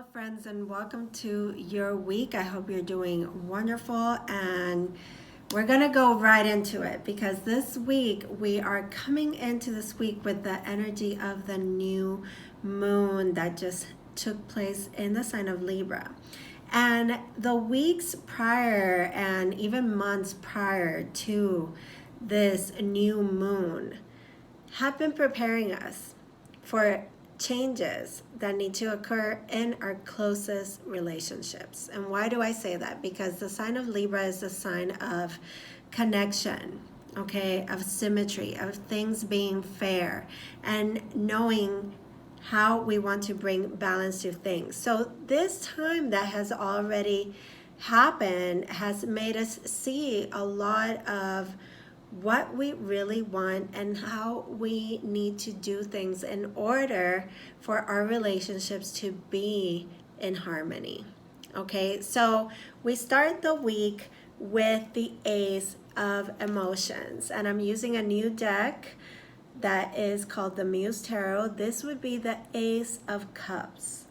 Hello, friends, and welcome to your week. I hope you're doing wonderful, and we're going to go right into it because this week we are coming into this week with the energy of the new moon that just took place in the sign of Libra. And the weeks prior and even months prior to this new moon have been preparing us for changes that need to occur in our closest relationships. And why do I say that? Because the sign of Libra is the sign of connection, okay, of symmetry, of things being fair, and knowing how we want to bring balance to things. So this time that has already happened has made us see a lot of what we really want and how we need to do things in order for our relationships to be in harmony. Okay, so we start the week with the Ace of Emotions, and I'm using a new deck that is called the Muse Tarot. This would be the Ace of Cups.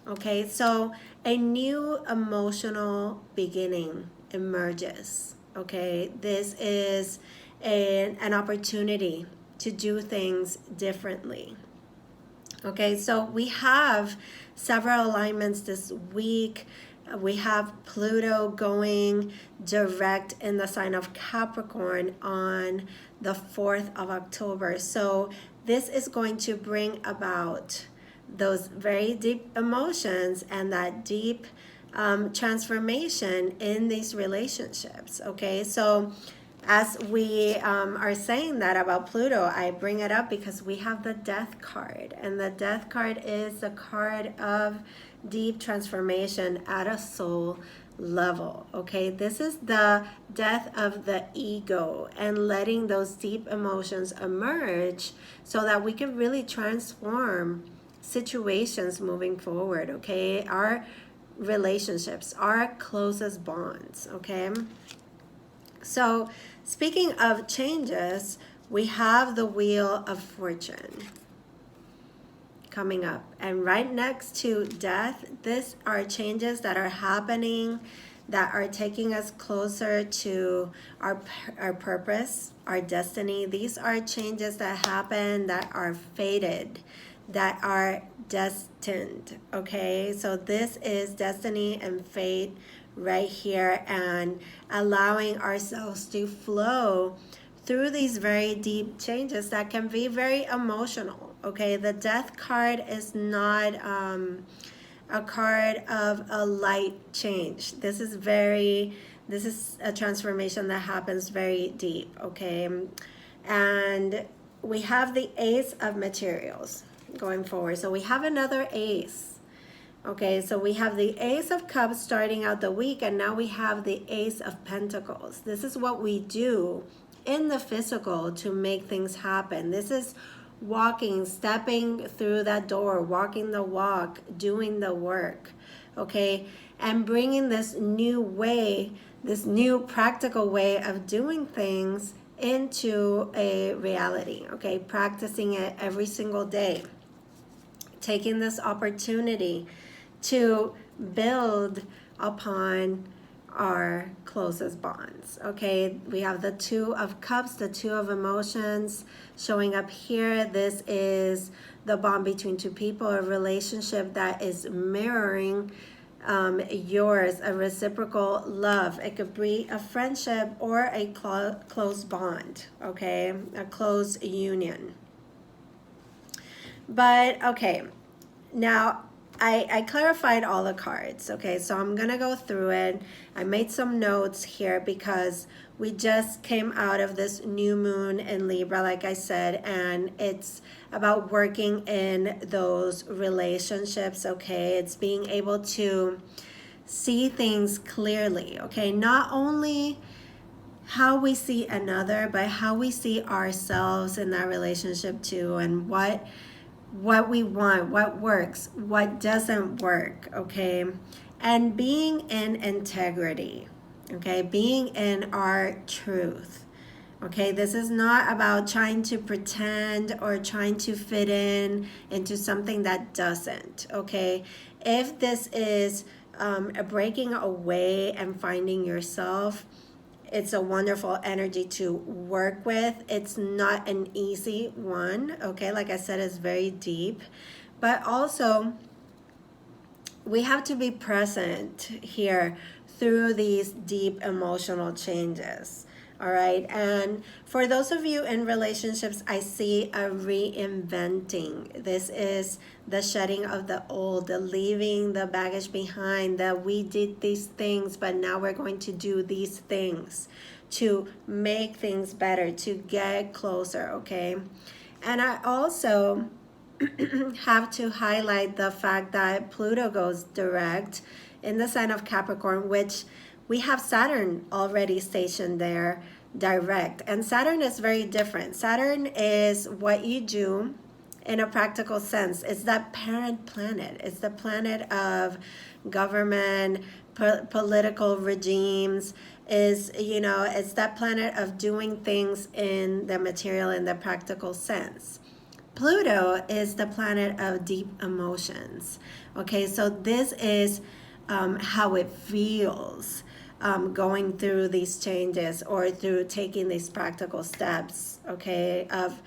Okay, so a new emotional beginning emerges. Okay, this is an opportunity to do things differently. Okay, so we have several alignments this week. We have Pluto going direct in the sign of Capricorn on the 4th of October. So this is going to bring about those very deep emotions and that deep transformation in these relationships. Okay, so as we are saying that about Pluto, I bring it up because we have the Death card. And the Death card is a card of deep transformation at a soul level. Okay, this is the death of the ego and letting those deep emotions emerge so that we can really transform situations moving forward. Okay, our relationships, our closest bonds. Okay. So, speaking of changes, we have the Wheel of Fortune coming up. And right next to death, these are changes that are happening that are taking us closer to our purpose, our destiny. These are changes that happen that are fated, that are destined. Okay, so this is destiny and fate right here, and allowing ourselves to flow through these very deep changes that can be very emotional. Okay, the Death card is not a card of a light change. This is a transformation that happens very deep. Okay, and we have the Ace of Materials going forward. So we have another ace. Okay, so we have the Ace of Cups starting out the week, and now we have the Ace of Pentacles. This is what we do in the physical to make things happen. This is walking, stepping through that door, walking the walk, doing the work, okay? And bringing this new way, this new practical way of doing things into a reality, okay? Practicing it every single day. Taking this opportunity to build upon our closest bonds. Okay, we have the Two of Cups, the Two of Emotions showing up here. This is the bond between two people, a relationship that is mirroring yours, a reciprocal love. It could be a friendship or a close bond, okay, a close union. But okay, now I clarified all the cards. Okay, so I'm gonna go through it. I made some notes here because we just came out of this new moon in Libra, like I said, and it's about working in those relationships. Okay, it's being able to see things clearly. Okay, not only how we see another, but how we see ourselves in that relationship too, and what we want, what works, what doesn't work, okay? And being in integrity, okay? Being in our truth, okay? This is not about trying to pretend or trying to fit in into something that doesn't, okay? If this is a breaking away and finding yourself, it's a wonderful energy to work with. It's not an easy one, okay? Like I said, it's very deep. But also, we have to be present here through these deep emotional changes. All right. And for those of you in relationships, I see a reinventing. This is the shedding of the old, the leaving the baggage behind, that we did these things, but now we're going to do these things to make things better, to get closer. Okay. And I also have to highlight the fact that Pluto goes direct in the sign of Capricorn, which we have Saturn already stationed there direct. And Saturn is very different. Saturn is what you do in a practical sense. It's that parent planet. It's the planet of government, political regimes, it's that planet of doing things in the material, in the practical sense. Pluto is the planet of deep emotions. Okay, so this is how it feels going through these changes or through taking these practical steps, okay, of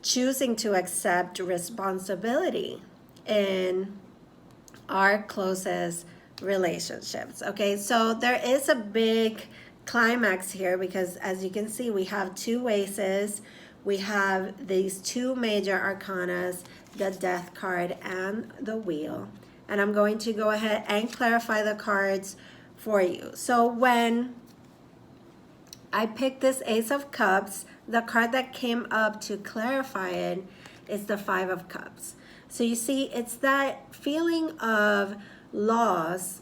choosing to accept responsibility in our closest relationships. Okay, so there is a big climax here because, as you can see, we have two aces. We have these two major arcanas, the Death card and the Wheel. And I'm going to go ahead and clarify the cards for you. So when I picked this Ace of Cups, the card that came up to clarify it is the Five of Cups. So you see, it's that feeling of loss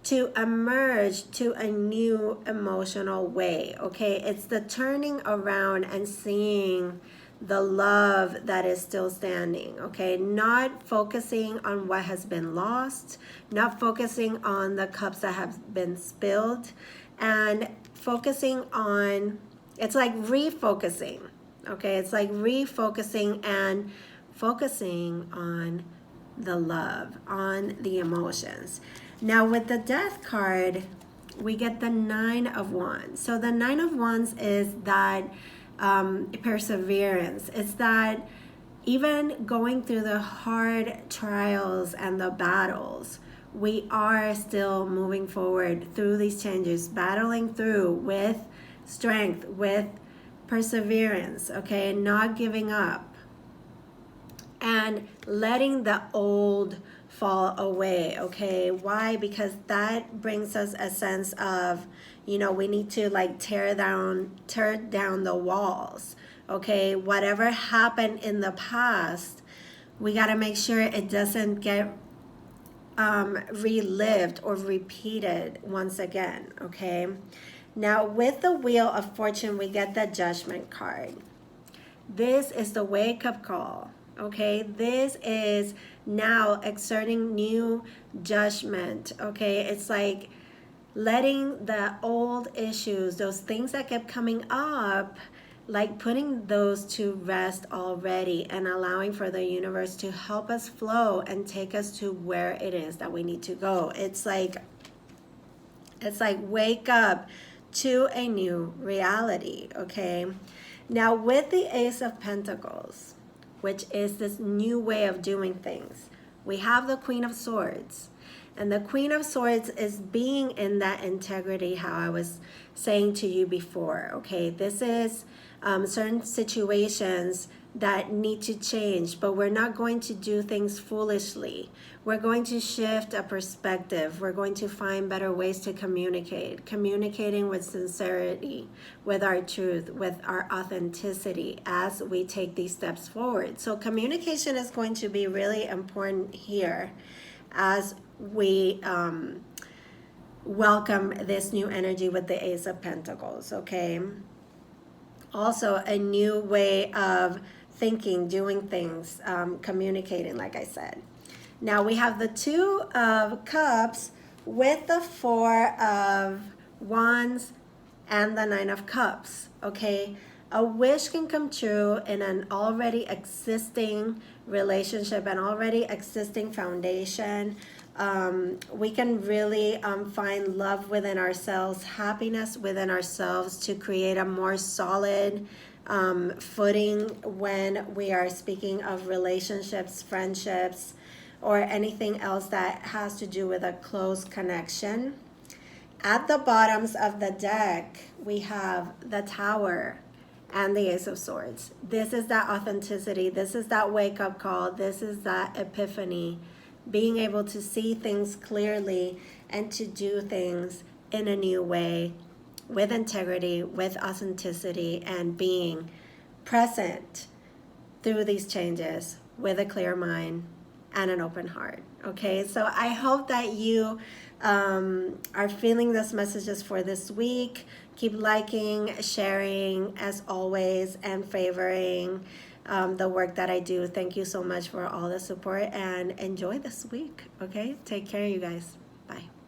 to emerge to a new emotional way, okay? It's the turning around and seeing the love that is still standing, okay? Not focusing on what has been lost, not focusing on the cups that have been spilled, and focusing on, it's like refocusing, okay? It's like refocusing and focusing on the love, on the emotions. Now with the Death card, we get the Nine of Wands. So the Nine of Wands is that perseverance. It's that even going through the hard trials and the battles, we are still moving forward through these changes, battling through with strength, with perseverance, okay, not giving up, and letting the old fall away, okay? Why? Because that brings us a sense of, we need to like tear down the walls, okay? Whatever happened in the past, we got to make sure it doesn't get relived or repeated once again, okay? Now with the Wheel of Fortune, we get the Judgment card. This is the wake-up call, okay? This is now exerting new judgment, okay? It's like letting the old issues, those things that kept coming up, like putting those to rest already and allowing for the universe to help us flow and take us to where it is that we need to go. It's like wake up to a new reality, okay? Now with the Ace of Pentacles, which is this new way of doing things, we have the Queen of Swords. And the Queen of Swords is being in that integrity, how I was saying to you before, okay? This is certain situations that need to change, but we're not going to do things foolishly. We're going to shift a perspective. We're going to find better ways to communicate, communicating with sincerity, with our truth, with our authenticity as we take these steps forward. So communication is going to be really important here as we welcome this new energy with the Ace of Pentacles, okay? Also a new way of thinking, doing things, communicating, like I said. Now we have the Two of Cups with the Four of Wands and the Nine of Cups, okay? A wish can come true in an already existing relationship, an already existing foundation. We can really find love within ourselves, happiness within ourselves to create a more solid footing when we are speaking of relationships, friendships, or anything else that has to do with a close connection. At the bottoms of the deck, we have the Tower and the Ace of Swords. This is that authenticity. This is that wake-up call. This is that epiphany. Being able to see things clearly and to do things in a new way, with integrity, with authenticity, and being present through these changes with a clear mind and an open heart. Okay, so I hope that you are feeling this messages for this week. Keep liking, sharing as always, and favoring the work that I do. Thank you so much for all the support and enjoy this week. Okay, take care, you guys.